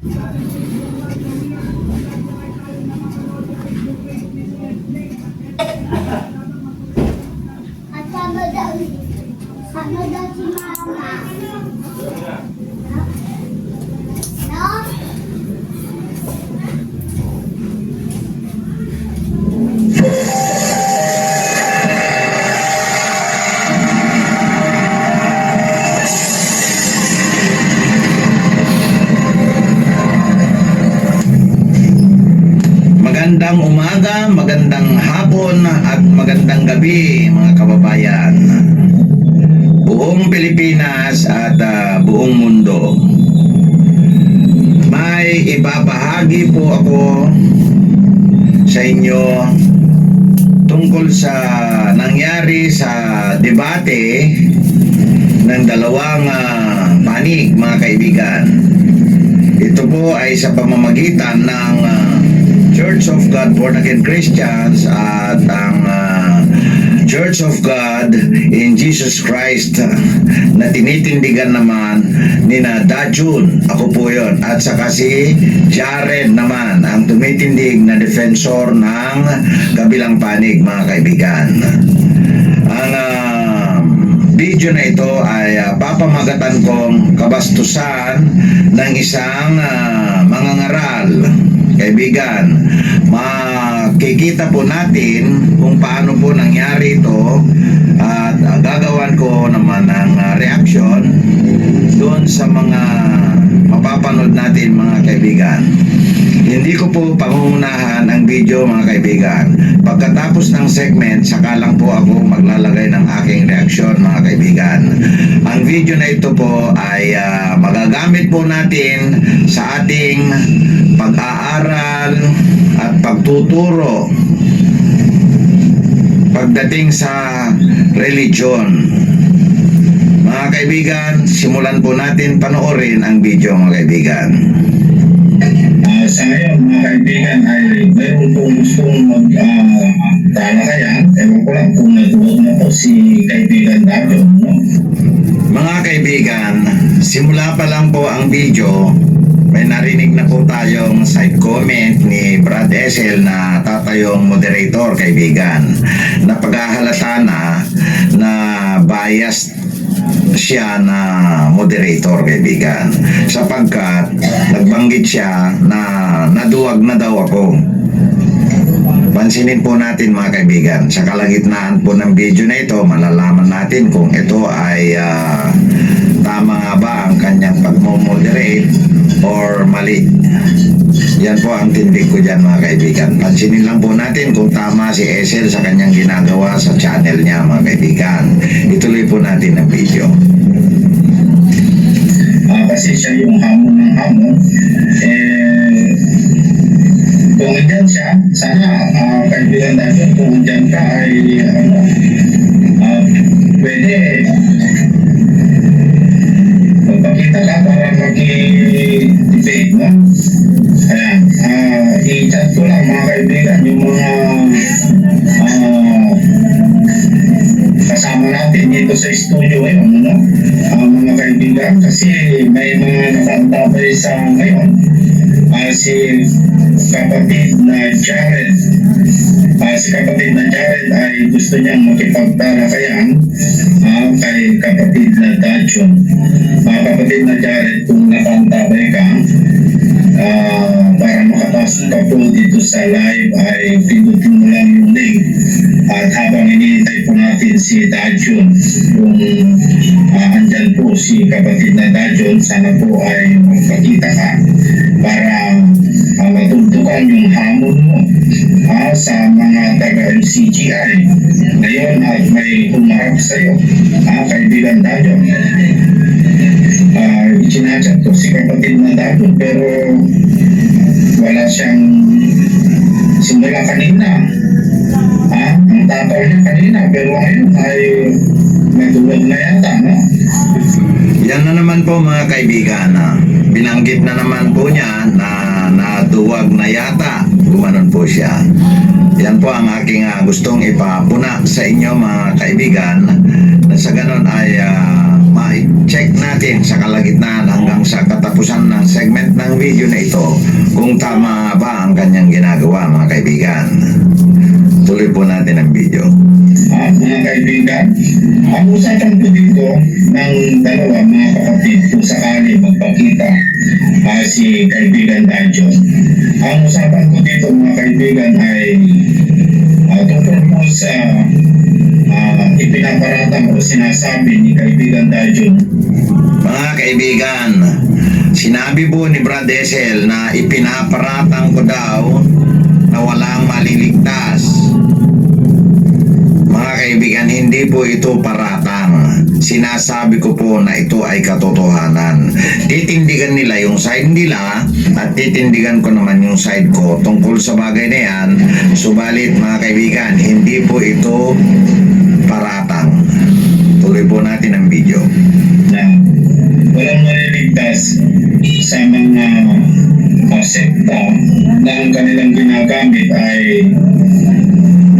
At sama daw si Mama. No? Magandang umaga, magandang hapon at magandang gabi mga kababayan. Buong Pilipinas at buong mundo. May ibabahagi po ako sa inyo tungkol sa nangyari sa debate ng dalawang panig mga kaibigan. Ito po ay sa pamamagitan ng Church of God Born Again Christians at ang Church of God in Jesus Christ na tinitindigan naman ni Dajun, ako po yun, at saka si Jared naman ang tumitindig na defensor ng kabilang panig mga kaibigan. Ang video na ito ay papamagatan kong kabastusan ng isang mangangaral. Kaibigan, makikita po natin kung paano po nangyari ito at gagawan ko naman ng reaction doon sa mga mapapanood natin mga kaibigan. Hindi ko po pangunahan ang video mga kaibigan. Pagkatapos ng segment, saka lang po ako maglalagay ng aking reaksyon mga kaibigan. Ang video na ito po ay magagamit po natin sa ating pag-aaral at pagtuturo pagdating sa religion. Mga kaibigan, simulan po natin panoorin ang video mga kaibigan. Sa ngayon mga kaibigan ay mayroon pong gustong talakayan. Ewan ko lang kung natuwag na po si kaibigan Dajun, no? Mga kaibigan, simula pa lang po ang video, may narinig na po tayong side comment ni Brad Esel na tatayong moderator kaibigan. Napaghahalata na biased siya na moderator kaibigan sapagkat nagbanggit siya na naduwag na daw ako. Pansinin po natin mga kaibigan, sa kalagitnaan po ng video na ito malalaman natin kung ito ay tama nga ba ang kanyang pagmo-moderate or mali. Yan po ang tindig ko dyan mga kaibigan. Pansinin lang po natin kung tama si Esel sa kanyang ginagawa sa channel niya mga kaibigan. Ituloy po natin ang video. Kasi siya yung hamon ng hamon. Kung andyan siya, sana kaibigan Dajun, kung andyan ka ay pwede magpakita ka para mag-debate, no? Ayan, i-chat ko lang mga kaibigan yung mga kasama natin dito sa studio ngayon, no? Mga kaibigan, kasi may mga nakantabay sa ngayon. Si kapatid na Jared. Si kapatid na Jared ay gusto niyang makipagtalakayan kay kapatid na Dajun. Kapatid na Jared, kung nakantabay ka, para makapasok ka po dito sa live ay pindutin mo lang yung link. At habang hinihintay po natin si Dajun, kung andyan po si kapatid na Dajun, sana po ay magpakita ka para matugtukan yung hamon mo sa mga taga-MCGI. Ngayon at may humarap sa'yo, kaibigan Dajun. Itinachat ko si kapatid na Dajun pero wala siyang simula kanina. Ang tapaw niya kanina pero ngayon ay nagulog na yata, no? Yan na naman po mga kaibigan. Binanggit na naman po niya na naduwag na yata. Gumanon po siya. Yan po ang aking gustong ipapuna sa inyo mga kaibigan. Na sa ganon ay ma-check natin sa kalagitnaan hanggang sa katapos katapusan ng segment ng video na ito kung tama ba ang kanyang ginagawa, mga kaibigan. Tuloy po natin ang video. Mga kaibigan, ang usapan po dito ng dalawa mga kapatid kung sakali magpakita si kaibigan Danjo. Ang usapan ko dito mga kaibigan ay tungkol po sa ipinaparatang o sinasabi ni kaibigan Danjo. Mga kaibigan, sinabi po ni Brad Esel na ipinaparatang ko daw na walang maliligtas. Mga kaibigan, hindi po ito paratang. Sinasabi ko po na ito ay katotohanan. Titindigan nila yung side nila at titindigan ko naman yung side ko tungkol sa bagay na yan. Subalit mga kaibigan, hindi po ito paratang. Tuloy po natin ang video. Na walang maliligtas sa mga sekta na ang kanilang ginagamit ay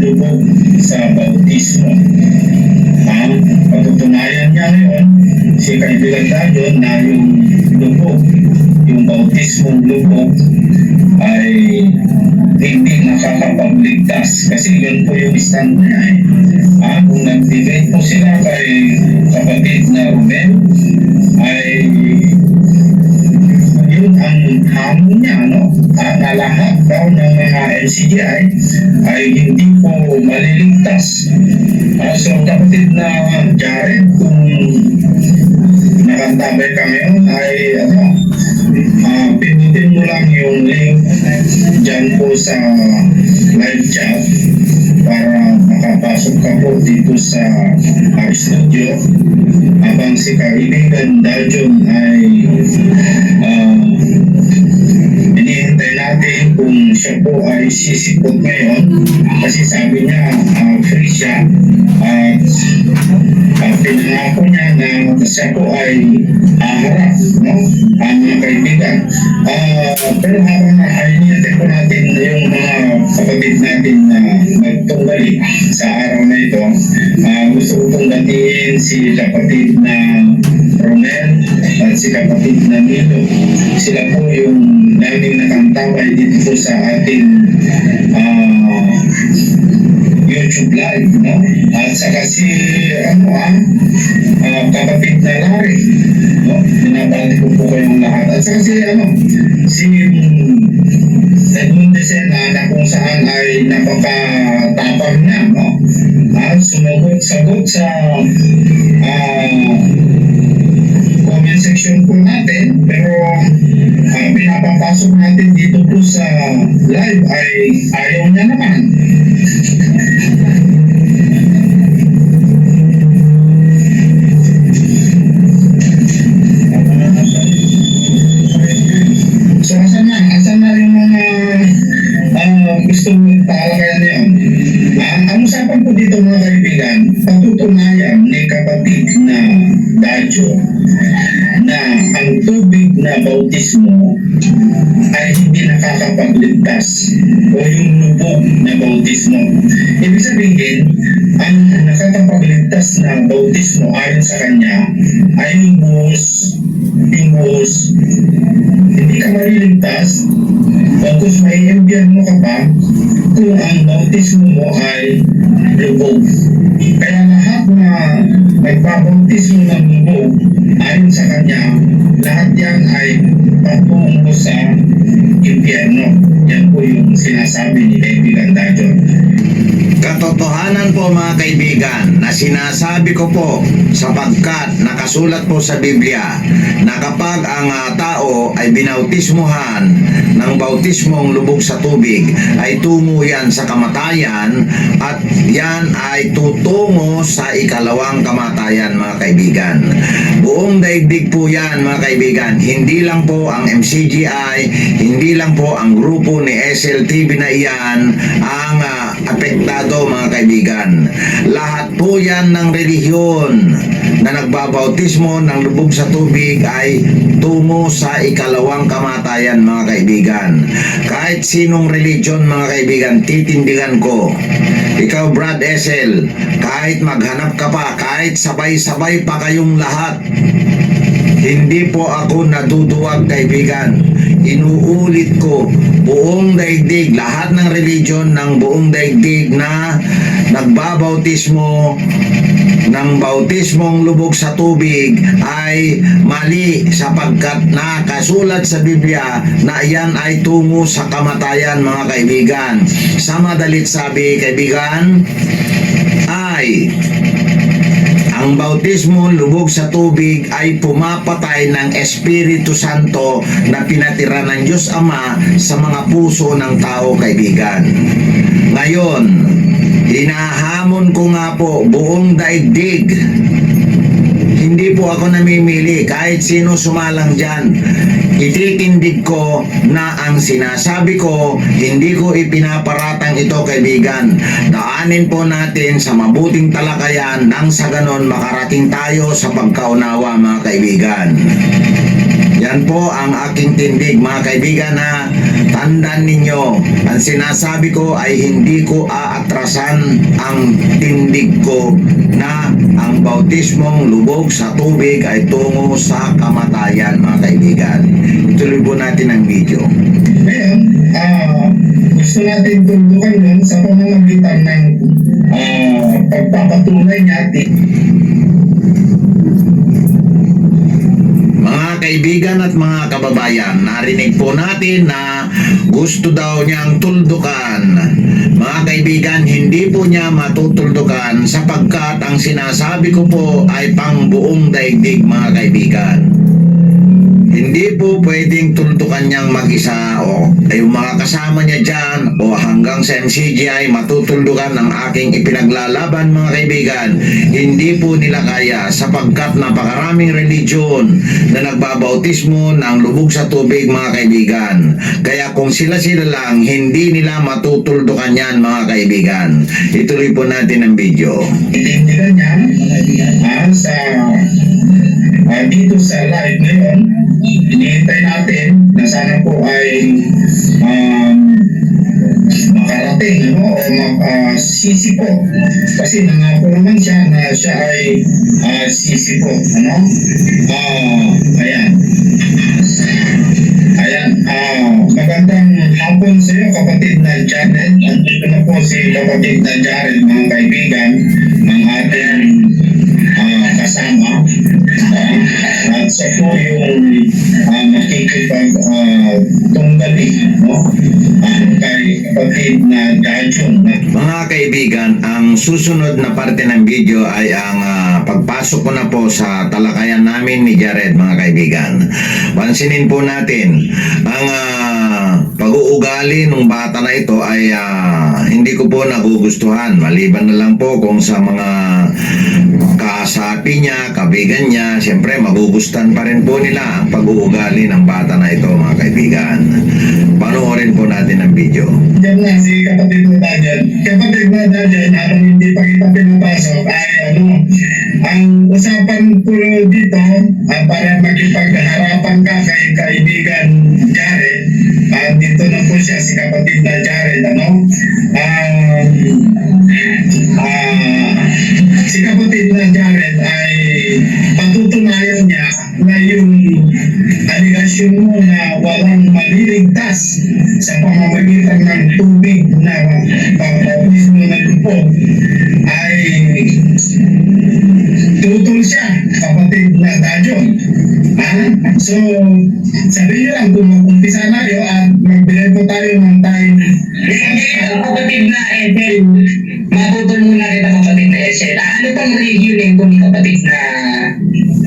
lubog sa bautismo. Patutunayan niya ngayon si kaibigan Danjo na yung lubog, yung bautismo lubog ay hindi nakakapagligtas kasi yun po yung stand niya kung nag-debate po sila kay kapatid na Romel ay yun ang hamon niya na lahat daw ng mga LCGI ay hindi po maliligtas. So kapatid na Jared, kung nakantabay ka ngayon ay pinutin mo lang yung link dyan po sa live chat para makapasok ka po dito sa studio habang si kaibigan Dajon ay hinihintay natin kung siya po ay sisipot ngayon kasi sabi niya free siya at pinangako niya na siya po ay harap ang mga kaibigan. Pero habang ay hinihintay po natin yung mga kapatid natin na magtunggali sa araw na ito, gusto ko pong batiin si kapatid na Romel at si kapatid na Milo. Sila po yung daming nakantaway dito po sa ating YouTube live, at saka si kapatid na Larry, binabati ko po kayong lahat, at saka si Edmund Desena na kung saan ay napakatapang niya, sumagot-sagot sa comment section po natin, pero pinapapasok natin dito po sa live ay ayaw niya naman. So asan na yung mga gusto talakayan yun? Ang usapan po dito mga kaibigan, patutunayan ni kapatid na Dajo na ang tubig na bautismo ay hindi nakakapagligtas o yung lubog na bautismo. Ibig sabihin, ang nakakapagligtas na bautismo ayon sa kanya ay yung buhos. Hindi ka maliligtas pagkus maiimbyan mo ka pa kung ang bautismo mo ay lubog. Kaya lahat na nagbabautismo ng lubog ayon sa kanya, lahat yan ay patungo sa impyerno. Yan po yung sinasabi ni kaibigan Dajon. Katotohanan po mga kaibigan na sinasabi ko po sapagkat nakasulat po sa Biblia na kapag ang tao ay binautismuhan ng bautismong lubog sa tubig ay tungo yan sa kamatayan at yan ay tutungo sa ikalawang kamatayan mga kaibigan. Buong daigdig po yan mga kaibigan, hindi lang po ang MCGI, hindi lang po ang grupo ni SLTV na iyan ang apektado mga kaibigan. Lahat po yan ng relihiyon na nagbabautismo ng lubog sa tubig ay tungo sa ikalawang kamatayan mga kaibigan. Kahit sinong religion mga kaibigan, titindigan ko. Ikaw Brad Esel, kahit maghanap ka pa, kahit sabay-sabay pa kayong lahat, Hindi po ako naduduwag, kaibigan. Inuulit ko, buong daigdig, lahat ng religion ng buong daigdig na nagbabautismo ng bautismong lubog sa tubig ay mali, sapagkat nakasulat sa Biblia na iyan ay tungo sa kamatayan, mga kaibigan. Sa madalit sabi, kaibigan, ay ang bautismo lubog sa tubig ay pumapatay ng Espiritu Santo na pinatira ng Diyos Ama sa mga puso ng tao, kaibigan. Ngayon, hinahamon ko nga po buong daigdig. Hindi po ako namimili, kahit sino sumalang dyan. Ititindig ko na ang sinasabi ko, hindi ko ipinaparatang ito, kaibigan. Daanin po natin sa mabuting talakayan nang sa ganon makarating tayo sa pagkaunawa, mga kaibigan. Yan po ang aking tindig, mga kaibigan, na tandaan ninyo, ang sinasabi ko ay hindi ko aatrasan ang tindig ko na ang bautismong lubog sa tubig ay tungo sa kamatayan, mga kaibigan. Ituloy po natin ang video. Ngayon, gusto natin tundukan nun sa pamamagitan ng pagpapatunay natin. Mga kaibigan at mga kababayan, narinig po natin na gusto daw niyang tuldukan. Mga kaibigan, hindi po niya matutuldukan sapagkat ang sinasabi ko po ay pang buong daigdig, mga kaibigan. Hindi po pwedeng tuldukan niyang mag-isa o yung mga kasama niya dyan o hanggang sa MCGI matutuldukan ng aking ipinaglalaban, mga kaibigan. Hindi po nila kaya sapagkat napakaraming religion na nagbabautismo ng lubog sa tubig, mga kaibigan. Kaya kung sila-sila lang, hindi nila matutuldukan yan, mga kaibigan. Ituloy po natin ang video. Itindigan niya sa dito sa live ngayon. Hinihintay natin na sana po ay makarating o sisipo. Kasi nangako naman siya na siya ay sisipo. Ayan. Ayan. Magandang hapon sa iyo, kapatid na Jared. Andito na po si kapatid na Jared, mga kaibigan, ng ating kasama. At siya po yung makikipag-tunggali kay kapatid na Dajun. Mga kaibigan, ang susunod na parte ng video ay ang pagpasok ko na po sa talakayan namin ni Jared, mga kaibigan. Pansinin po natin, ang pag-uugali ng bata na ito ay hindi ko po nagugustuhan. Maliban na lang po kung sa mga kasapi niya, kabigan niya, siyempre magugustuhan pa rin po nila ang pag-uugali ng bata na ito, mga kaibigan. Panoorin po natin ang video. Diyan na si kapatid na Dajun. Kapatid na Dajun, habang hindi pa kita pinapasok ay ang usapan po dito para makipagharapan ka kay kaibigan Jared. Dito na po siya, si kapatid na Jared. Si kapatid na Jared ay patutunayan niya na yung aligasyon mo na walang maliligtas sa pamamagitan ng tubig na pagpaulismo ng lupog ay tutol siya, kapatid na Dajun. So, sabi niyo lang, kung mag-umpisa na yun at magbigay po tayo ng time. Kapatid na Ethel, matutol muna kita, kapatid na Ethel. Ano pang religion yung kapatid na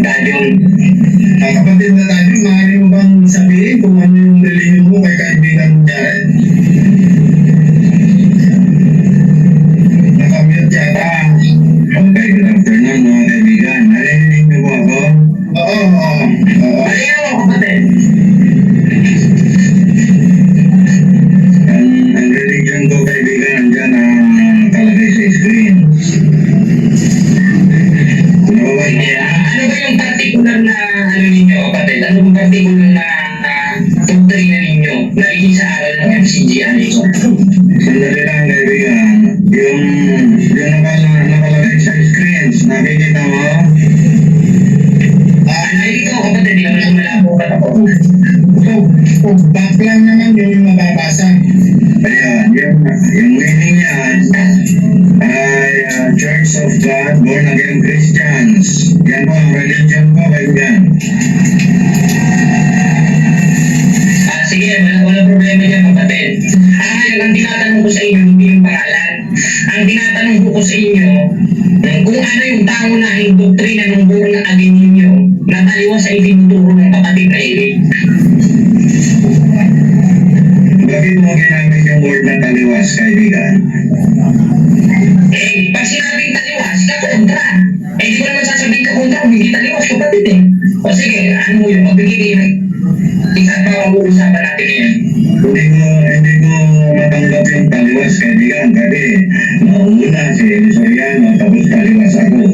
Dajun? Kapatid na Dajun, maaari mo bang sabihin kung ano yung religion mo kay kaibigan Jared? Nakamute yata. Okay, good afternoon, mga kaibigan. Narinig niyo po ako? Oo. Malinaw ako, kapatid. Ang religion ko, kaibigan, andyan nakalagay sa screen. Ano ba yung particular na ano ninyo, kapatid? Ano yung particular na nabasa. Ayan, yung meaning niyan ay Church of God, Born Again Christians. Yan po ang religion ko, kaibigan. Sige, wala problema dyan, kapatid. Ang tinatanong ko sa inyo, hindi yung pangalan. Ang tinatanong ko sa inyo, kung ano yung pangunahing doktrina ng Born Again ninyo na taliwas sa itinuturo ng kapatid na Eric. Bakit mo ginamit yung word na taliwas, kaibigan? Pag sinabing taliwas, kakontra. Di ko naman sasabihin kakontra kung hindi taliwas, kapatid eh. O sige, ano mo yun, magbigay kayo ng isang pag-uusapan natin ngayon. Hindi ko matanggap yung taliwas, kaibigan, kasi nauna si Soriano, tapos taliwas ako.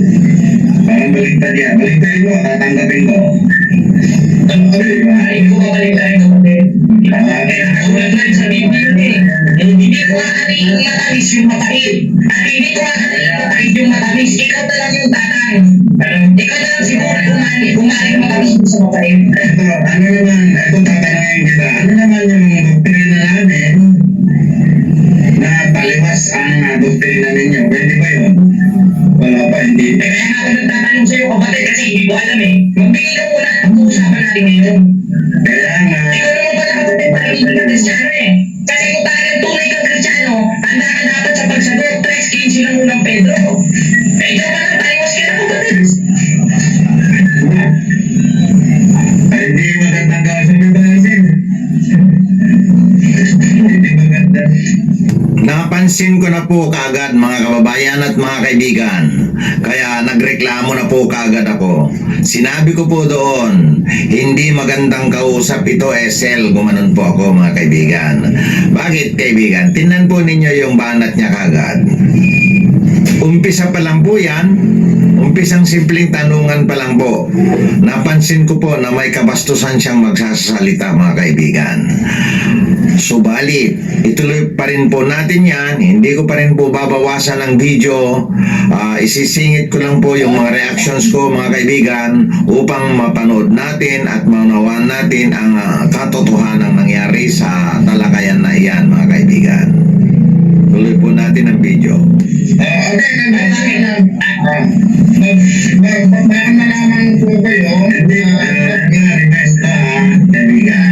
Parang baligtad yan. Baligtad mo, tatanggapin ko. Hindi ko mabaliktad rin, kapatid. Kaya nakasulat na rin sa Biblia eh. Hindi ko maaaring matamis yung mapait. At hindi ko maaaring mapait yung matamis. Ikaw na lang yung tatang. Ikaw na lang siguro kung maaaring matamis sa mapait. Ito tatanungin kita. Ano naman yung doktrina namin na taliwas ang doktrina ninyo? Pwede ba yun? Wala pa, hindi. Kaya nga ako nagtatanong sa'yo, kapatid, kasi hindi ko alam eh. Magbigay ka muna at pag-uusapan natin ngayon. Kaya nga, Ikaw naman pala, kapatid, parang hindi ka Kristiyano eh. Kasi kung talagang tunay kang Kristiyano, handa ka dapat sa pagsagot 3:15 ng unang Pedro. Ikaw pa lang, taliwas ka na, kapatid. ay hindi magandang kasunod-asin. Hindi maganda. Napansin ko na po kaagad mga kababayan at mga kaibigan. Kaya nagreklamo na po kaagad ako. Sinabi ko po doon, hindi magandang kausap ito SL. Gumanon po ako mga kaibigan. Bakit kaibigan? Tingnan po ninyo yung banat niya kaagad. Umpisa pa lang po yan. Umpisang simpleng tanungan pa lang po. Napansin ko po na may kabastusan siyang magsasalita mga kaibigan. Subalit, ituloy pa rin po natin yan. Hindi ko pa rin po babawasan ng video. Isisingit ko lang po yung mga reactions ko mga kaibigan upang mapanood natin at maunawan natin ang katotohanan nangyari sa talakayan na iyan mga kaibigan. Tuloy po natin ang video. Baka malaman po kayo, request ko kaibigan.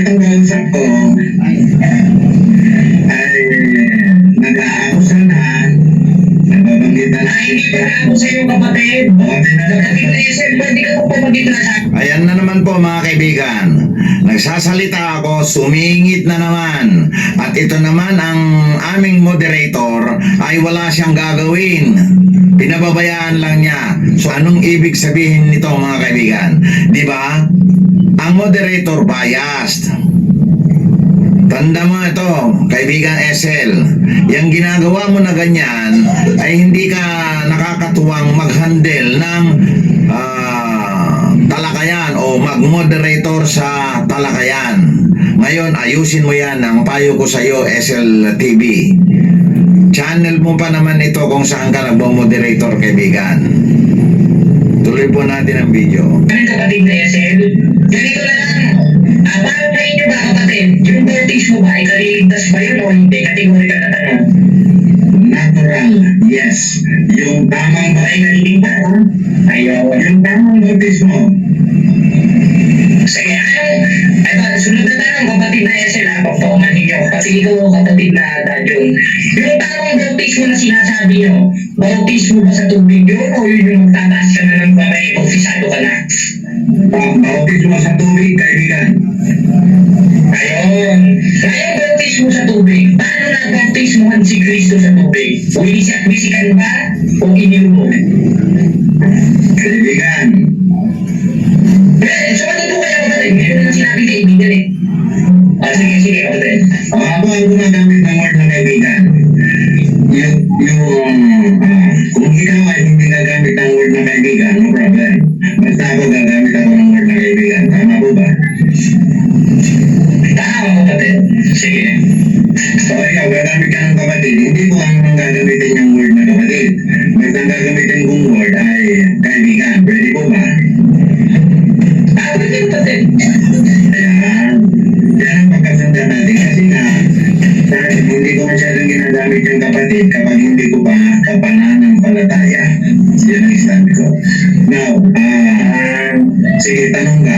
Itong kausap ko ay nag-aakusahan, nababanggitan na Hindi pa ako sa iyo, kapatid. Kapatid na SL, pwede ka po pumagit na sa Ayan na naman po mga kaibigan. Nagsasalita ako, sumingit na naman. At ito naman ang aming moderator ay wala siyang gagawin. Pinababayaan lang niya. So anong ibig sabihin nito mga kaibigan? Di ba? Ang moderator biased. Tanda mo ito, kaibigan SL. Yung ginagawa mo na ganyan ay hindi ka nakakatuwang mag-handle ng talakayan o mag-moderator sa talakayan. Ngayon, ayusin mo yan. Ang payo ko sa iyo, SL TV. Channel mo pa naman ito kung saan ka nagmo-moderator, kaibigan. Tuloy po natin ang video. Ano kapatid na SL? Ganito na lang. Paano sa inyo ba kapatid? Yung voltage mo ba ay kaliligtas ba yun o hindi? Kategorika na tanong. natural, yes. Yung tamang Ay kaliligtas. ayaw, yung tamang voltage mo. Sige, sunod na tanong kapatid na SL ha, pagpauman ninyo. Kasi ikaw kapatid na Dajon. Yung tamang voltage mo na sinasabi nyo, voltage mo ba sa tubig yun o yun yung magtataas ka na ng may ofisado ka na? Voltage mo sa tubig, kaibigan. Ayun. Ngayon voltage mo sa tubig, paano na voltage mo si Kristo sa tubig? Bisikan ba o iniubo? Kaibigan. So ano po kaya kapatid? Ngayon naman sinabi kaibigan eh. Sige kapatid. Ako ang gumagamit ng word ng kaibigan. Kung ikaw ay hindi gagamit ng word ng kaibigan, no problem. Basta ako gagamit ako ng word ng kaibigan. Tama po ba? Tama kapatid. Sige. So ikaw, gagamit ka ng kapatid. Hindi ko ang gagamitin yung word na kapatid. Basta gagamitin kong word ay kaibigan. Pwede po ba? pananampalataya. Yan ang sinabi ko. Now, sige, tanong ka.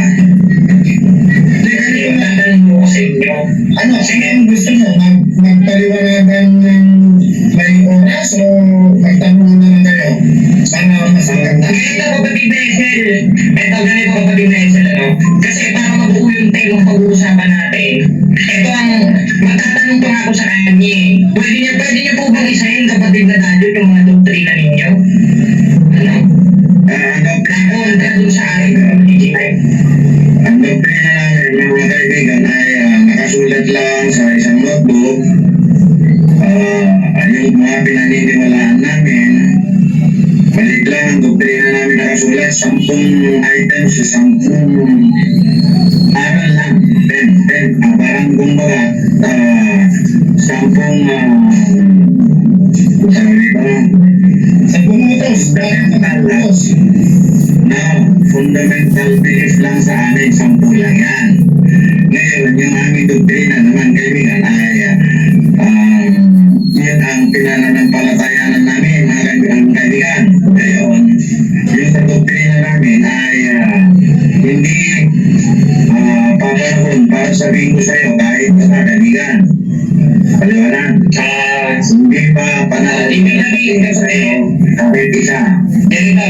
Ano yung tatanong ko sa inyo? Ano, sige, ang gusto mo? Magpaliwanagan ng may oras o magtanong na lang kayo? Para mas maganda. Ganito kapatid na Esel. Ganito kapatid na Esel, ano? Kasi para mabuo yung temang pag-uusapan natin. Ito ang magtatanong pa nga ako sa kanya eh. Pwede niyo po bang isahin kapatid na dadyo yung mga doktrina ninyo? Ano? Nakontra dun sa akin kapatid Jimay. Ang doktrina namin, mga kaibigan, ay nakasulat lang sa isang notebook. Yung mga pinaniniwalaan namin, balik lang ang doktrina namin nakasulat, 10 items, 10 aral lang, 10, parang kumbaga, 10 sabi ko, 10 utos, na fundamental belief lang sa amin, 10 lang yan. Ngayon, yung aming doktrina naman, kaibigan, ay yan ang pinananampalatayanan namin, mga kaibigan. Ngayon, yung sa doktrina namin ay hindi papanahon para sabihin ko sa'yo kahit mga kaibigan. Paliwanag. Hindi pa panahon. Ibig sabihin kasi, kahit isa.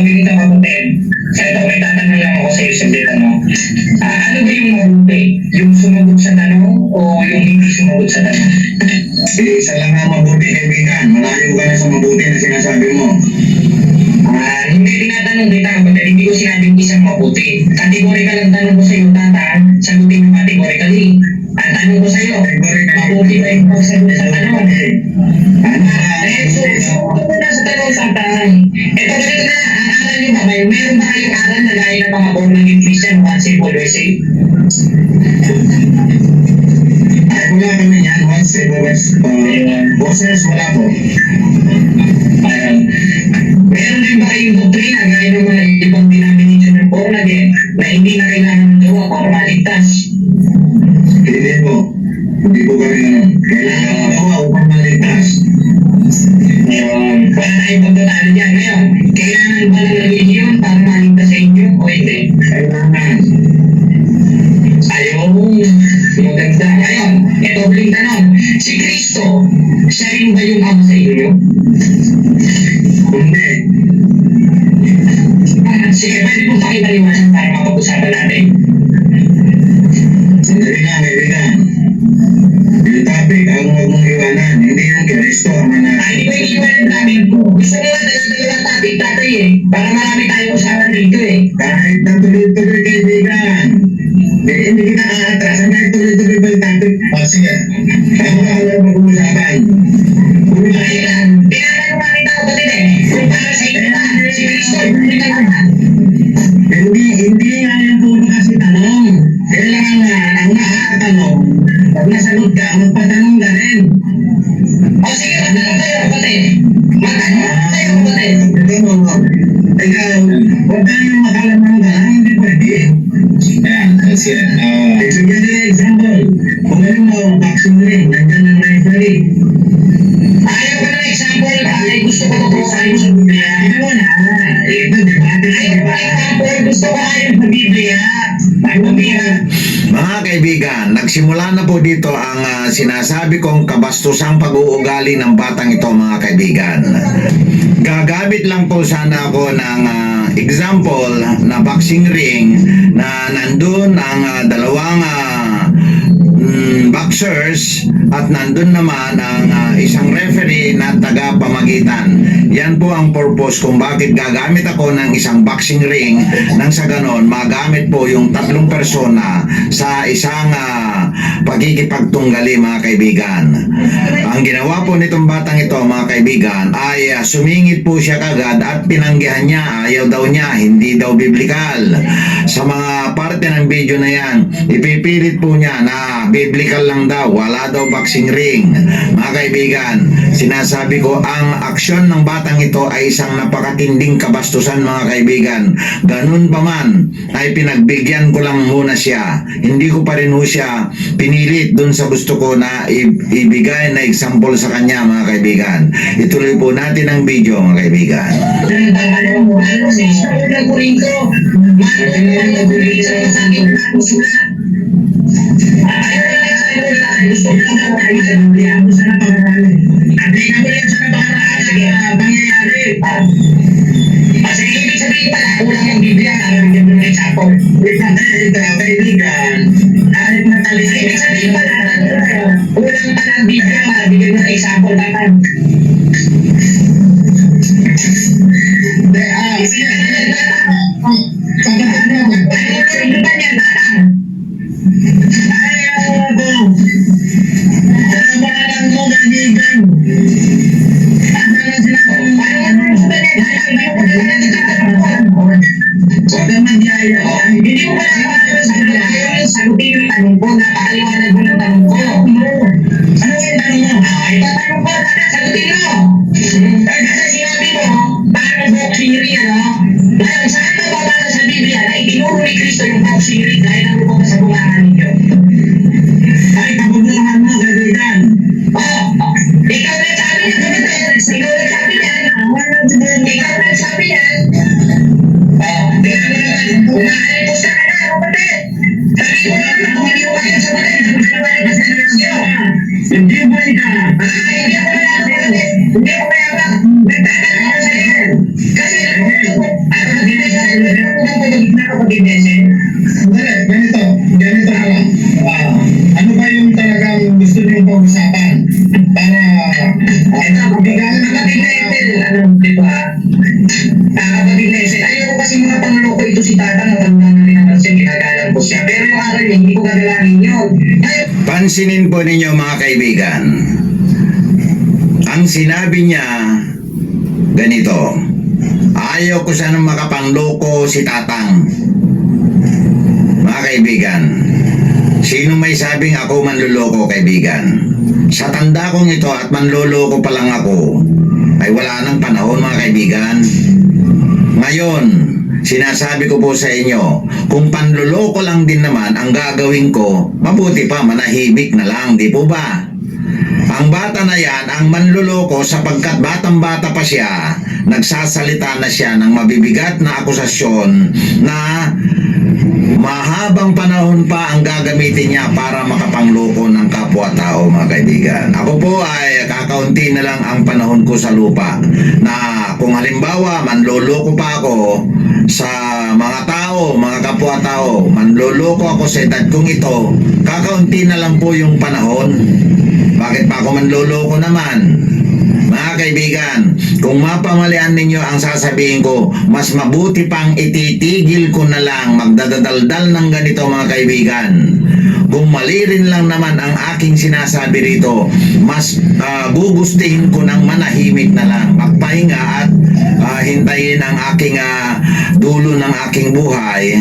ganito kapatid. Sa ito, may tatanong lang ako sa iyo sa ano. Ano ba yung mabuti? Yung sumagot sa tanong o yung hindi sumagot sa tanong? Isa lang ang mabuti, kaibigan. Malayo ka na sa mabuti na sinasabi mo. Hindi tinatanong kita kapatid, hindi ko sinabing isang mabuti. Categorical ang tanong ko sa iyo, tata, sagutin mo categorically. Ang tanong ko sa iyo, mabuti ba yung pagsagot sa tanong? Sumunod mo na sa tanong sa tanong. Ito ganito na, ang aral niyo ba? Meron ba kayong aral na gaya ng mga born again Christian, once saved, always saved? Ay, wala kami yan. Once saved, always boses, wala po. Meron din ba kayong doktrina gaya ng mga ibang denomination ng born again na hindi na kailangan ng gawa para maligtas? Hindi po. Hindi po kami ganun. Kailangan ng gawa upang maligtas. Wala tayong pagtatalo dyan. Ngayon, kailangan ba ng religion para maligtas sa inyo o hindi? Kailangan. Ayaw, maganda. Ngayon, ito uling tanong. Si Kristo, siya rin ba yung ama sa inyo? Hindi. Sige, pwede pong pakipaliwanag para mapag-usapan natin. Sandali nga, kaibigan. Yung topic, ang huwag mong iwanan. Hindi yung Kristo ang Ay, hindi ko iniiwanan namin. Gusto ko nga dala-dalawang topic tatay eh. Para marami tayong usapan dito eh. kahit na tuloy-tuloy, kaibigan. Hindi kita aatras. May tuloy-tuloy ba yung topic? Sige. Ako ka lang mag-uusapan. Ayun, tinatanong nga kita kapatid eh. Kung para sa inyo na, si Kristo, hindi ka naman. Hindi nga yan puro kasi tanong. Kailangan nga, ang nakatanong, pag nasagot ka, magpatanong ka rin. O sige, magtanong tayo kapatid. Magtanong tayo kapatid. Ikaw, huwag tayong makalamang ka lang, hindi pwede. Yan, that's it. Bigyan nila example. Kung ano mo, vaccine ring, nandyan ang referee. Ayaw ko ng example, ay gusto ko tutukan sa Biblia. Ito mo na, ito, di ba? Ayaw ko ng example, gusto ko ayaw sa Biblia. Ay, Biblia. Mga kaibigan, nagsimula na po dito ang sinasabi kong kabastusang pag-uugali ng batang ito, mga kaibigan. Gagamit lang po sana ako ng example na boxing ring na nandun ang dalawang boxers at nandun naman ang isang referee na taga-pamagitan. Yan po ang purpose kung bakit gagamit ako ng isang boxing ring nang sa ganon magamit po yung tatlong persona sa isang pagkikipagtunggali, mga kaibigan. Ang ginawa po nitong batang ito, mga kaibigan, ay sumingit po siya kagad at pinanggihan niya, ayaw daw niya, hindi daw biblikal. Sa mga parte ng video na yan, ipipilit po niya na biblical medical lang daw, wala daw boxing ring. Mga kaibigan, sinasabi ko, ang aksyon ng batang ito ay isang napakatinding kabastusan mga kaibigan. Ganun pa man, ay pinagbigyan ko lang muna siya. Hindi ko pa rin ho siya pinilit dun sa gusto ko na ibigay na example sa kanya mga kaibigan. Ituloy po natin ang video mga kaibigan. Hindi mo kaya sagutin yung tanong ko, napakaliwanag mo ng tanong ko. Ano yung tanong mo? Itatanong ko, sagutin mo. Kasi sinabi mo, parang boxing ring, ano? Ngayon, saan ka babasa sa Biblia na itinuro ni Cristo yung boxing ring dahil ang lupok sa bungahan ninyo? Ay, kabubuhan mo, kaibigan. Ikaw na sabi niya, kapatid. Ikaw na sabi niya. Ikaw na sabi niya. Umahalipos ka na, kapatid. Sabi ko lang, hindi mo kaya sa kapatid. Hindi mo ka. Hindi mo kaya, kapatid. Hindi mo kaya ba? Nagtatanong ako sa iyo. Kasi ganito na lang. Ano ba yung talagang gusto niyong pag-usapan? Para bigyan kapatid Nesel, ayoko kasi mga pangloko ito si Tata na tanda na rin naman siya, ginagalang ko siya. Pero yung aral niya, hindi ko gagalangin yun. Pansinin po ninyo mga kaibigan, ang sinabi niya ganito, ayaw ko sanang makapangloko si Tatang. Mga kaibigan, sino may sabing ako manluloko kaibigan? Sa tanda kong ito at manluloko pa lang ako, ay wala nang panahon mga kaibigan. Ngayon, sinasabi ko po sa inyo, kung panluloko lang din naman ang gagawin ko, mabuti pa manahimik na lang, di po ba? Ang bata na yan, ang manluloko sapagkat batang-bata pa siya, nagsasalita na siya ng mabibigat na akusasyon na mahabang panahon pa ang gagamitin niya para makapangloko ng kapwa-tao mga kaibigan. Ako po ay kakaunti na lang ang panahon ko sa lupa na kung halimbawa manloloko pa ako sa mga tao, mga kapwa-tao, manloloko ako sa edad kong ito, kakaunti na lang po yung panahon. Bakit pa ako manloloko naman? Mga kaibigan, kung mapamalian ninyo ang sasabihin ko, mas mabuti pang ititigil ko na lang magdadaldal ng ganito mga kaibigan. Kung mali rin lang naman ang aking sinasabi rito, mas gugustuhin ko ng manahimik na lang, magpahinga at hintayin ang aking dulo ng aking buhay.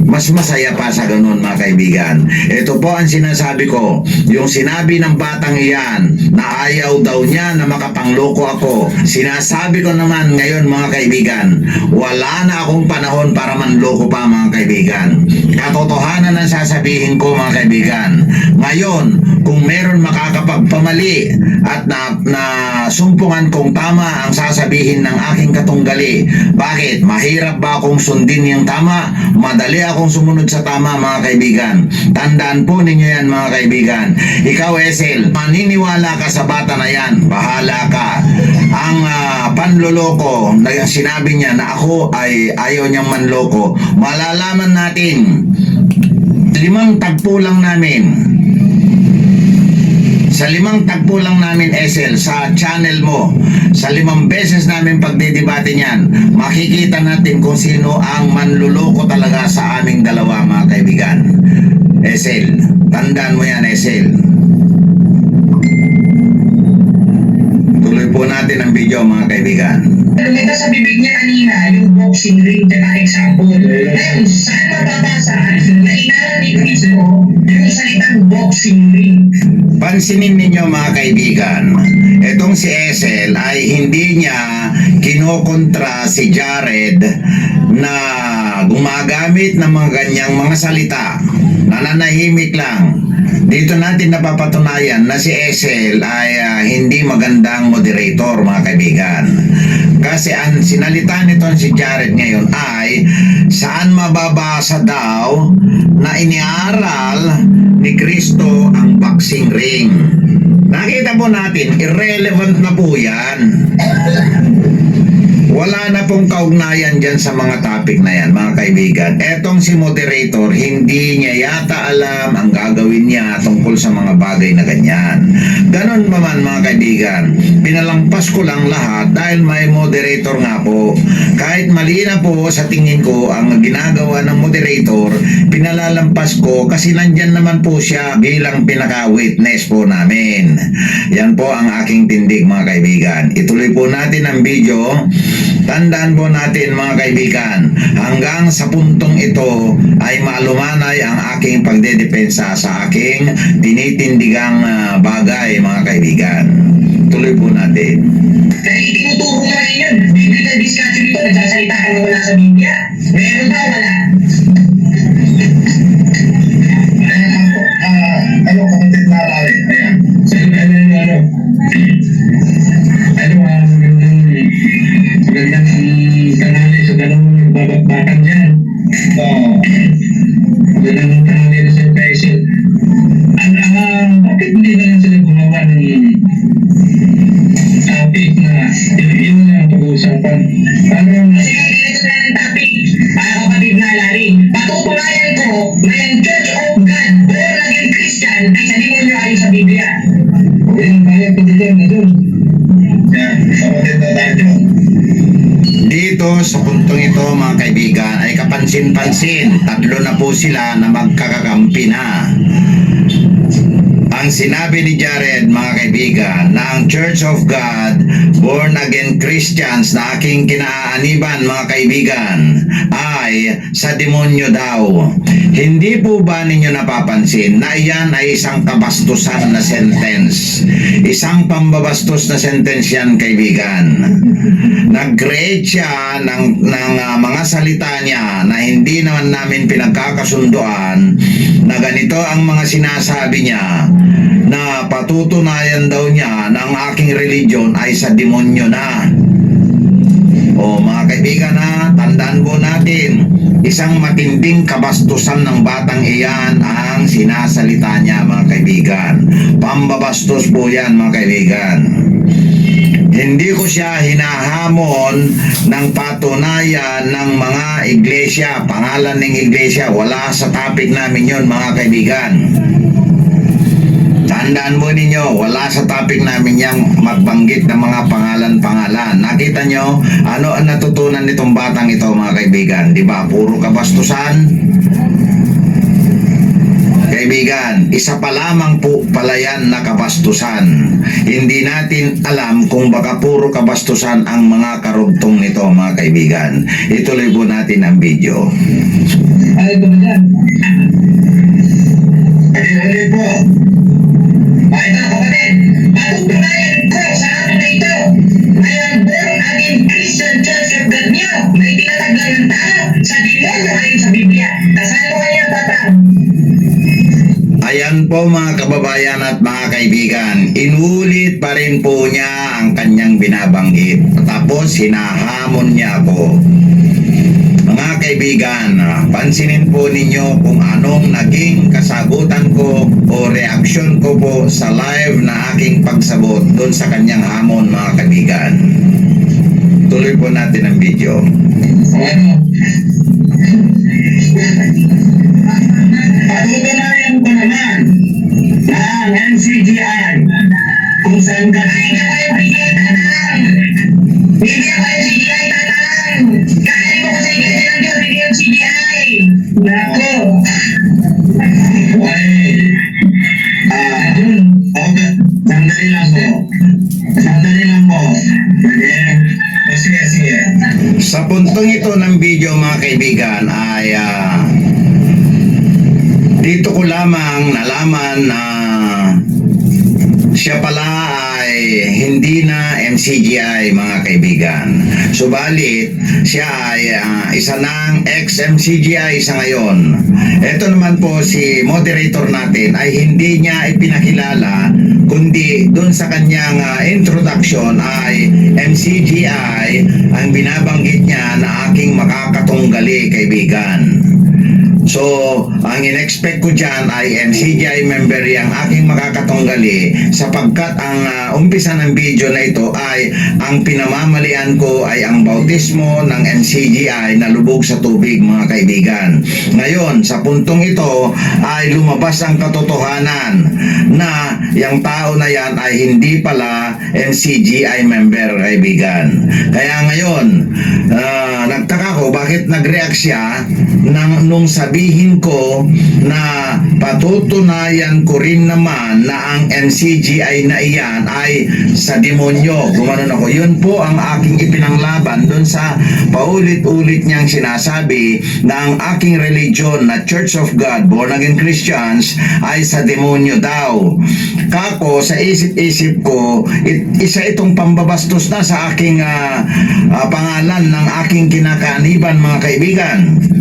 Mas masaya pa sa ganun mga kaibigan. Ito po ang sinasabi ko, yung sinabi ng batang iyan na ayaw daw niya na makapangloko ako, sinasabi ko naman ngayon mga kaibigan, wala na akong panahon para manloko pa mga kaibigan. Katotohanan ang sasabihin ko mga kaibigan. Ngayon, kung meron makakapagpamali at na sumpungan kong tama ang sasabihin ng aking katunggali, bakit? Mahirap ba akong sundin yung tama? Madali akong sumunod sa tama mga kaibigan. Tandaan po ninyo yan mga kaibigan. Ikaw Esel, maniniwala ka sa bata na yan, bahala ka. Ang panloloko na sinabi niya na ako ay ayaw niyang manloko, malalaman natin 5 tagpo lang namin. Sa 5 tagpo lang namin Esel, sa channel mo, sa 5 beses namin pagdidebate niyan, makikita natin kung sino ang manluloko talaga sa aming dalawa mga kaibigan. Esel, tandaan mo yan Esel. Tuloy po natin ang video mga kaibigan. Ito sa bibig niya kanina, yung boxing ring na example. Ngayon, saan mababasa na inaral ni Cristo yung salitang boxing ring? Pansinin ninyo mga kaibigan, itong si Esel ay hindi niya kinokontra si Jared na gumagamit ng mga ganyang mga salita. Nananahimik lang. Dito natin napapatunayan na si Esel ay hindi magandang moderator mga kaibigan. Kasi ang sinalita nito si Jared ngayon ay saan mababasa daw na iniaral ni Kristo ang boxing ring. Nakita po natin, irrelevant na po yan. Wala na pong kaugnayan dyan sa mga topic na yan, mga kaibigan. Etong si moderator, hindi niya yata alam ang gagawin niya tungkol sa mga bagay na ganyan. Ganon naman mga kaibigan, pinalampas ko lang lahat dahil may moderator nga po. Kahit mali na po sa tingin ko ang ginagawa ng moderator, pinalalampas ko kasi nandyan naman po siya bilang pinaka-witness po namin. Yan po ang aking tindig mga kaibigan. Ituloy po natin ang video. Tandaan po natin mga kaibigan, hanggang sa puntong ito ay malumanay ang aking pagdedepensa sa aking tinitindigang bagay mga kaibigan. Tuloy po natin. Kaya itinuturo mo rin yun. Biblical discussion ito, nagsasalita ka na wala sa Biblia. Meron ba wala? Ayan po, kapatid na Larry, ayan. Magandang tanali sa dalawang babakbakan dyan. Oo. Magandang tanali sa Kaisel. Bakit hindi na lang sila gumawa ng topic na yun na pag-uusapan? Parang Sige, ganito na ang topic. Para kapatid na Larry, patutunayan ko na yung Church of God, born again Christian, ay sa demonyo ayon sa Biblia. yung bayad ko dyan na doon. Yan, kapatid na Dajo. Dito sa puntong ito mga kaibigan ay kapansin-pansin, tatlo na po sila na magkakakampi na. Ang sinabi ni Jared mga kaibigan na ang Church of God, born again Christians na aking kinaaniban mga kaibigan ay sa demonyo daw. Hindi po ba ninyo napapansin na iyan ay isang kabastusan na sentence? Isang pambabastos na sentence yan kaibigan. Nag-create siya ng mga salita niya na hindi naman namin pinagkakasunduan na ganito ang mga sinasabi niya na patutunayan daw niya na ang aking religion ay sa demonyo na. O mga kaibigan ha, tandaan po natin, isang matinding kabastusan ng batang iyan ang sinasalita niya mga kaibigan. Pambabastos po yan mga kaibigan. Hindi ko siya hinahamon ng patunayan ng mga iglesia, pangalan ng iglesia, wala sa topic namin yon mga kaibigan. Tandaan mo ninyo, wala sa topic namin yang magbanggit ng mga pangalan-pangalan. Nakita nyo, ano ang natutunan nitong batang ito mga kaibigan? Diba? Puro kabastusan. Kaibigan, isa pa lamang po pala yan na kabastusan. Hindi natin alam kung baka puro kabastusan ang mga karugtong nito mga kaibigan. Ituloy po natin ang video. Ay, ito na dyan. Huli po. Ito kapatid, patutunayan ko sa akin na ito na yung born again Christian Church of God niyo na itinatag lang ng tao sa demonyo ayon sa Biblia. Kasama ko kayo tatang. Ayan po mga kababayan at mga kaibigan, inulit pa rin po niya ang kanyang binabanggit. Tapos hinahamon niya ako. Mga kaibigan, pansinin po ninyo kung anong naging kasagutan ko o reaksyon ko po sa live na aking pagsagot doon sa kanyang hamon mga kaibigan. Tuloy po natin ang video. Ano? Patutunayan ko naman na ang NCGI kung saan ka hindi ako yung bigay tanang. Hindi ako yung CGI tanang. Kahit mo ko sa iglesia ng Diyos, hindi yung CGI. Nako. Yun. Okay. Sandali lang po. Sandali lang po. Sige, sige. Sa puntong ito ng video mga kaibigan ay dito ko lamang nalaman na siya pala ay hindi na MCGI mga kaibigan. Subalit, siya ay isa ng ex-MCGI sa ngayon. Ito naman po si moderator natin ay hindi niya ipinakilala, kundi doon sa kanyang introduction ay MCGI ang binabanggit niya na aking makakatunggali kaibigan. So, ang in-expect ko dyan ay MCGI member yung aking makakatunggali sapagkat ang umpisa ng video na ito ay ang pinamamalian ko ay ang bautismo ng MCGI na lubog sa tubig mga kaibigan. Ngayon, sa puntong ito ay lumabas ang katotohanan na yung tao na yan ay hindi pala MCGI member kaibigan. Kaya ngayon, nagtaka ko bakit nag-react siya nung sabihin ko na patutunayan ko rin naman na ang MCGI na iyan ay sa demonyo. Gumanon ako. Yun po ang aking ipinanglaban doon sa paulit-ulit niyang sinasabi na ang aking religion na Church of God, Born Again Christians, ay sa demonyo daw. Kako, sa isip-isip ko, isa itong pambabastos na sa aking pangalan ng aking kinakaaniban mga kaibigan.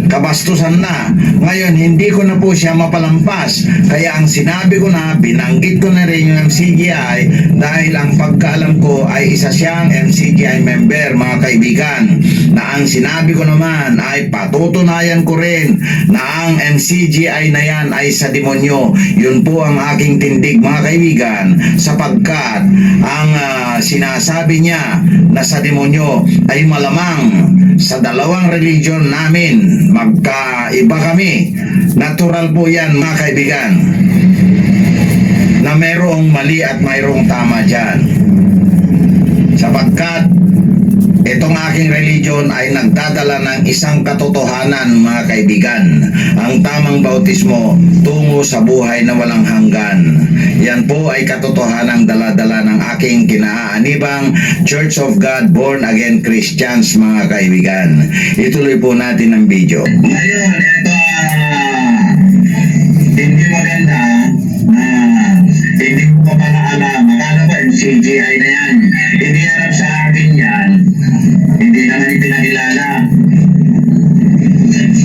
Kabastusan na. Ngayon, hindi ko na po siya mapalampas. Kaya ang sinabi ko na, binanggit ko na rin yung MCGI dahil ang pagkaalam ko ay isa siyang MCGI member, mga kaibigan. Na ang sinabi ko naman ay patutunayan ko rin na ang MCGI na yan ay sa demonyo. Yun po ang aking tindig, mga kaibigan, sapagkat ang sinasabi niya na sa demonyo ay malamang sa dalawang religion namin magkaiba kami. Natural po yan mga kaibigan na mayroong mali at mayroong tama dyan, sapagkat itong aking religion ay nagdadala ng isang katotohanan mga kaibigan, ang tamang bautismo tungo sa buhay na walang hanggan. Yan po ay katotohanang dala-dala ng aking kinaanibang Church of God Born Again Christians mga kaibigan. Ituloy po natin ang video. Ngayon, ito hindi maganda na hindi ko pa pala alam. Akala ko MCGI na yan. Hindi harap sa akin yan. Hindi naman ipinakilala.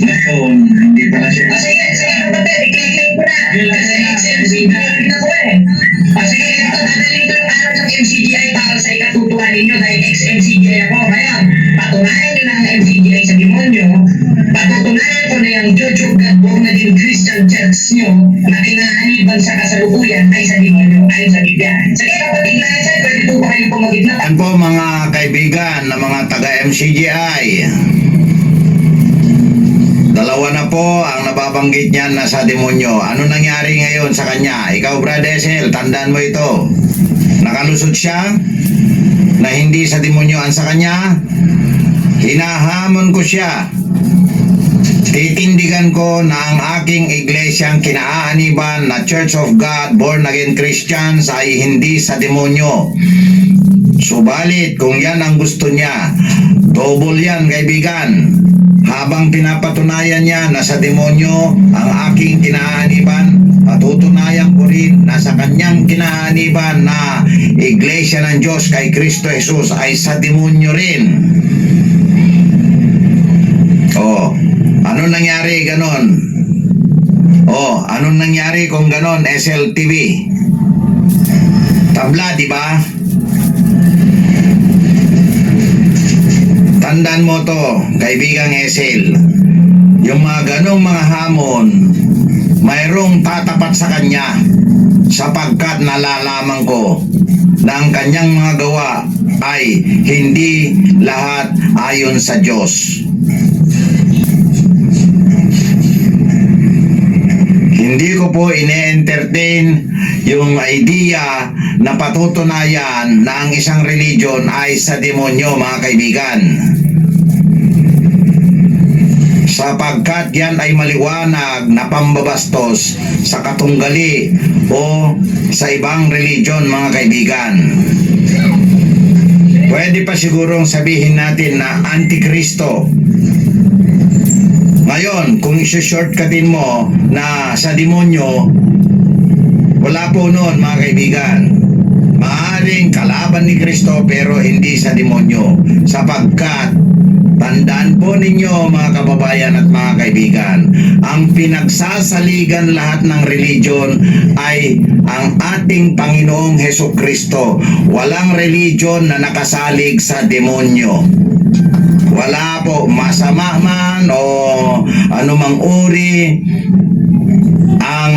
Ngayon, hindi pala siya. Sige, kapatid, i-click ko na. Kasi ex-MCGI na ko eh. Sige, ito, dadalhin ko yung araw ng MCGI para sa ikatutuwa ninyo dahil ex-MCGI ako. Ngayon, patunayan nyo na ang MCGI sa demonyo. Patutunayan ko na yung Church of God Born Again Christian Church nyo na kinahaniban sa kasalukuyan ay sa demonyo, ayon sa Biblia. Sige, kapatid na yan, pwede po ba kayo pumagit na? Yan po mga kaibigan na mga taga-MCGI. Dalawa na po ang nababanggit niyan na sa demonyo. Ano nangyari ngayon sa kanya? Ikaw, Brad Esel, tandaan mo ito. Nakalusot siya na hindi sa demonyo ang sa kanya. Hinahamon ko siya. Titindigan ko na ang aking iglesyang kinaaniban na Church of God Born Again Christians ay hindi sa demonyo. Subalit kung yan ang gusto niya, double yan kaibigan. Habang pinapatunayan niya na sa demonyo ang aking kinaaniban, patutunayan ko rin na sa kanyang kinaaniban na iglesia ng Diyos kay Kristo Jesus ay sa demonyo rin. Oh, ano nangyari ganon? Oh, anong nangyari kung ganon, SLTV? Tabla, di ba? Tandaan mo to, kaibigang SL. Yung mga ganong mga hamon, mayroong tatapat sa kanya sapagkat nalalaman ko na ang kanyang mga gawa ay hindi lahat ayon sa Diyos. Hindi ko po ine-entertain yung idea na patutunayan na ang isang religion ay sa demonyo mga kaibigan. Sapagkat yan ay maliwanag na pambabastos sa katunggali o sa ibang religion mga kaibigan. Pwede pa sigurong sabihin natin na antikristo. Ngayon, kung i-shortcutin mo na sa demonyo, wala po noon mga kaibigan. maaaring kalaban ni Kristo pero hindi sa demonyo. Sapagkat, tandaan po ninyo mga kababayan at mga kaibigan, ang pinagsasaligan lahat ng religion ay ang ating Panginoong Hesukristo. Walang religion na nakasalig sa demonyo. Wala po, masama man o anumang uri ang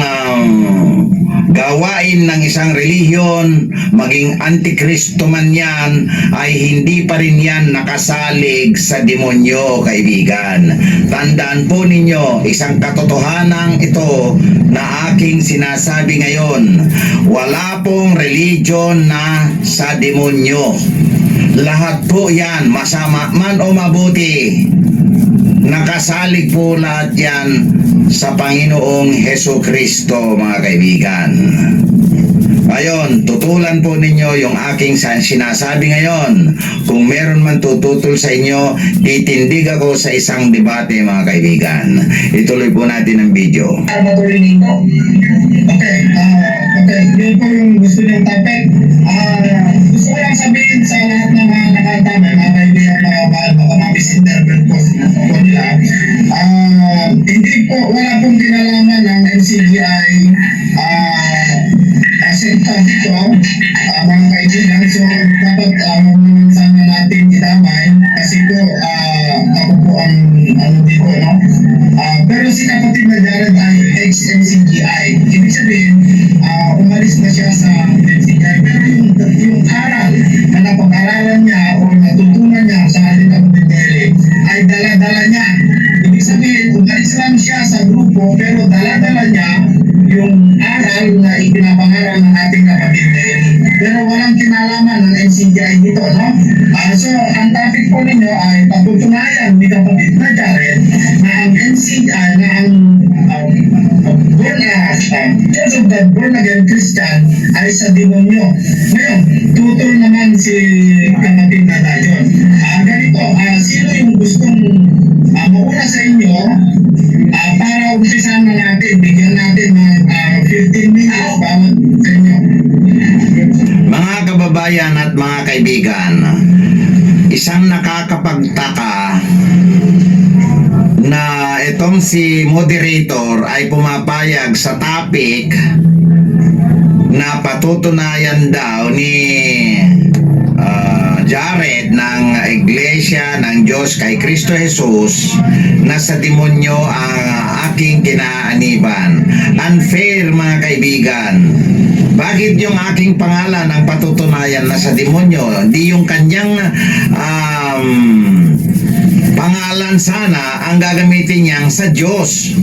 gawain ng isang relihiyon, maging antikristo man yan, ay hindi pa rin yan nakasalig sa demonyo, kaibigan. Tandaan po ninyo, isang katotohanan ito na aking sinasabi ngayon. Wala pong religion na sa demonyo. Lahat po yan, masama man o mabuti, nakasalig po lahat yan sa Panginoong Hesukristo, mga kaibigan. Ngayon, tutulan po ninyo yung aking sinasabi ngayon. Kung meron man tututol sa inyo, titindig ako sa isang debate, mga kaibigan. Ituloy po natin ang video. Para matuloy nito. Okay, yun po yung gusto niyong topic. Gusto ko lang sabihin sa lahat ng mga nakatama, mga kaibigan, mga misinterpret po nila. Hindi po, wala pong kinalaman ng NCGI sekta dito, mga kaibigan. So, dapat sana natin idamay kasi po, ako po ang ano dito, no? Pero si kapatid na Jared ay ex-NCGI. Ibig sabihin, umalis na siya sa NCGI. Pero yung aral na napag-aralan niya o natutunan niya sa ating kapatid Nelly ay dala-dala niya. Ibig sabihin, umalis lang siya sa grupo pero dala-dala niya yung aral na ipinapangaral ng ating kapatid Nelly. Pero walang kinalaman ng NCGI dito, no? So, ang topic po ninyo ay patutunayan ni kapatid na Jared na ang NCGI, na ang Church of the Born Again Christian ay sa demonyo. Ngayon, tutol naman si kapatid na Dayon. Ganito, sino yung gustong mauna sa inyo para umpisahan na natin, bigyan natin ng 15 minutes bawat sa inyo. Mga kababayan at mga kaibigan, isang nakakapagtaka na itong si moderator ay pumapayag sa topic na patutunayan daw ni Jared ng Iglesia ng Diyos kay Kristo Jesus na sa demonyo ang aking kinaaniban. Unfair, mga kaibigan. Bakit yung aking pangalan ang patutunayan na sa demonyo? Hindi yung kanyang pangalan sana ang gagamitin niyang sa Diyos.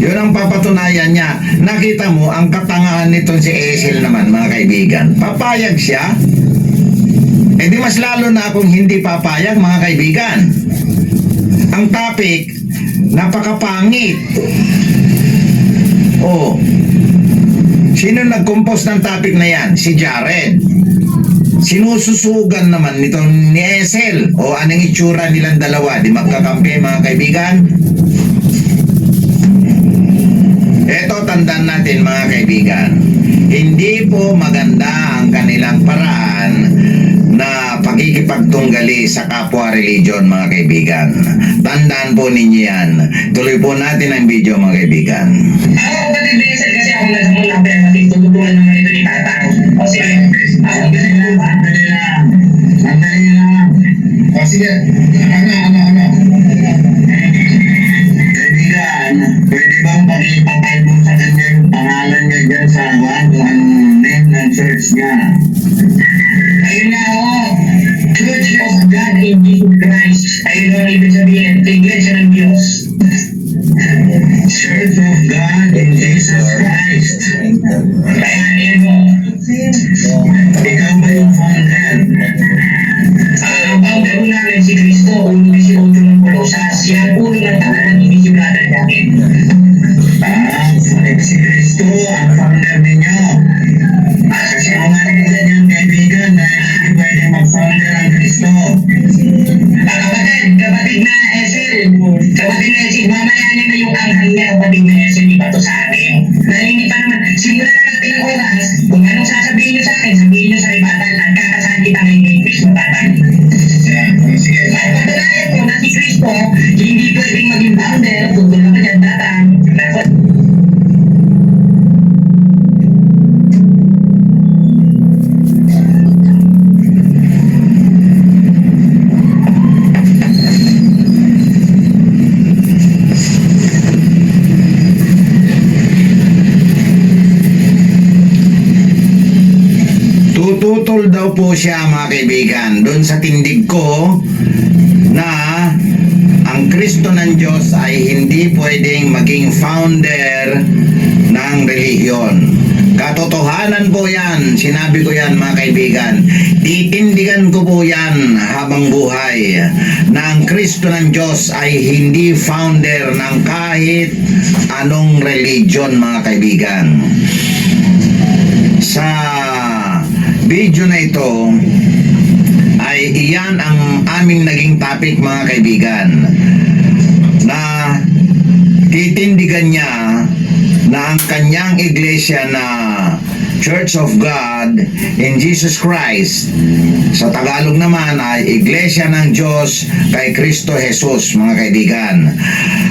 Yun ang papatunayan niya. Nakita mo ang katangahan nitong si Esel naman, mga kaibigan. Papayag siya. Eh di mas lalo na akong hindi papayag, mga kaibigan. Ang topic, napakapangit. Oh, sino nag-compose ng topic na yan? Si Jared. Sinususugan naman nitong ni Esel. O anong itsura nilang dalawa? Di magkakampi, mga kaibigan? Eto, tandaan natin, mga kaibigan. Hindi po maganda ang kanilang paraan na pakikipagtunggali sa kapwa religion, mga kaibigan. Tandaan po ninyo yan. Tuloy po natin ang video, mga kaibigan. Ako, kapatid Vincent, kasi ako nagmula pero matututunan naman ito ni Tatang. O sige, Sandali lang. O sige, ano? Kaibigan, pwede bang pakipatay mo sa kanya yung pangalan niya dyan sa kung anong name ng church niya? ayun na ako. Church of God in Jesus Christ. Ayun ang ibig sabihin, Iglesia ng Diyos. Church of God in Jesus Christ. Kaya ayun mo. Ikaw ba yung founder? Ang founder po namin si Cristo, ulo 18 ng Colosas. Yan ulo ng tahanan ng Ibisyulatan namin. Si Cristo ang founder ninyo. Kasi kung ano yung ganyang kaibigan na hindi pwede mag-founder ang Cristo. Kapatid na Esel, mamaya na yung anghel niya, kapatid na Esel, iba to sa atin. Dahil hindi pa naman, simulan na natin ang oras, kung anong sasabihin niyo sa akin, sabihin Tututol daw po siya mga kaibigan doon sa tindig ko na ang Kristo ng Diyos ay hindi pwedeng maging founder ng relihiyon. Katotohanan po yan, sinabi ko yan mga kaibigan. Titindigan ko po yan habang buhay na ang Kristo ng Diyos ay hindi founder ng kahit anong religion mga kaibigan. Sa video na ito ay iyan ang aming naging topic mga kaibigan, na titindigan niya na ang kanyang iglesia na Church of God in Jesus Christ, sa Tagalog naman ay Iglesia ng Diyos kay Kristo Jesus mga kaibigan.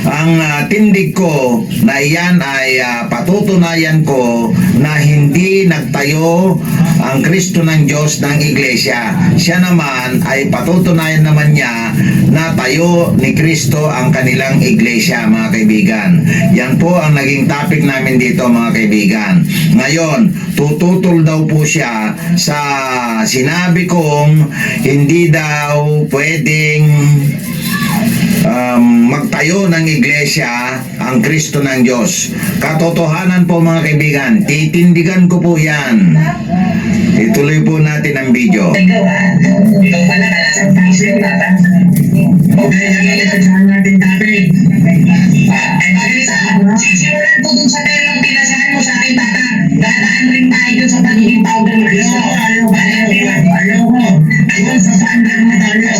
Ang tindig ko na iyan ay patutunayan ko na hindi nagtayo ang Kristo ng Diyos ng iglesia. Siya naman ay patutunayan naman niya na tayo ni Kristo ang kanilang iglesia mga kaibigan. Yan po ang naging topic namin dito mga kaibigan. Ngayon, tututol daw po siya sa sinabi kong hindi daw pwedeng magtayo ng iglesia ang Kristo ng Diyos. Katotohanan po mga kaibigan, titindigan ko po yan. Ituloy po natin ang video. Ikaw pala kalasang passion nata. Okay, naglalagay natin topic. Sisimulan ko dun sa terong pinasahan mo sa akin, tata. Dadaan rin tayo dun sa pagiging founder ng Kristo. Ayaw mo. Ayun sa founder na tayo.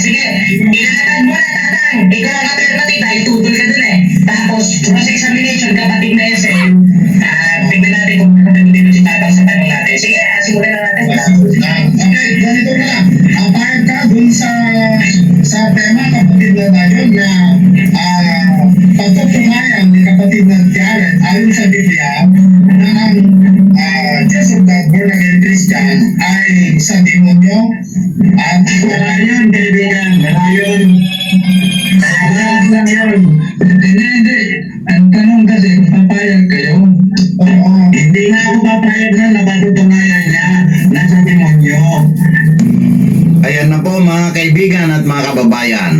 Sige. Ilatan mo na, tatang. Ikaw ang kapatid, dahil tutol ka dun eh. Tapos, cross-examination, kapatid na SM. Tingnan natin kung kapatid dito si tatang sa tanong natin. Sige, simulan na natin. Okay, ganito na lang. Apart ka dun sa tema kapatid na tayo na pagtutunayan ni kapatid na Jared ayon sa Biblia na ang Church of God born again Christian ay sa demonyo at Malayon, kaibigan, malayon. Malayon lang yun. Hindi. Ang tanong kasi, papayag kayo. Hindi nga ako papayag na napatutunayan niya na sa demonyo. Ayan na po mga kaibigan at mga kababayan.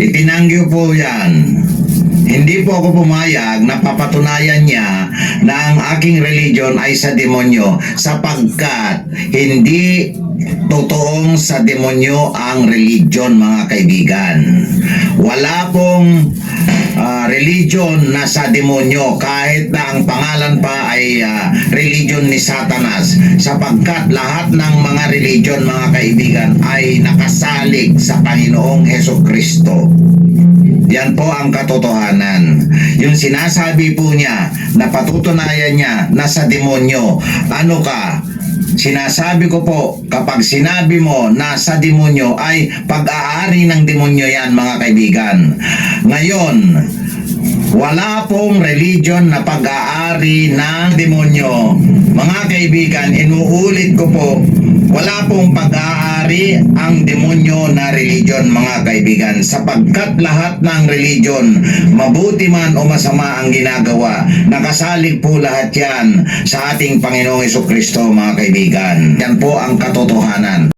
Itinanggi po yan. Hindi po ako pumayag na papatunayan niya na ang aking religion ay sa demonyo, sapagkat hindi totoong sa demonyo ang religion mga kaibigan. Wala pong religion na sa demonyo, kahit na ang pangalan pa ay religion ni Satanas, sapagkat lahat ng mga religion mga kaibigan ay nakasalig sa Panginoong Hesukristo. Yan po ang katotohanan. Yung sinasabi po niya na patutunayan niya na sa demonyo, ano ka? Sinasabi ko po, kapag sinabi mo na sa demonyo ay pag-aari ng demonyo yan mga kaibigan. Ngayon, wala pong religion na pag-aari ng demonyo. Mga kaibigan, inuulit ko po, wala pong pag-aari ang demonyo na religion mga kaibigan, sapagkat lahat ng religion, mabuti man o masama ang ginagawa, nakasalig po lahat yan sa ating Panginoong Hesukristo mga kaibigan. Yan po ang katotohanan.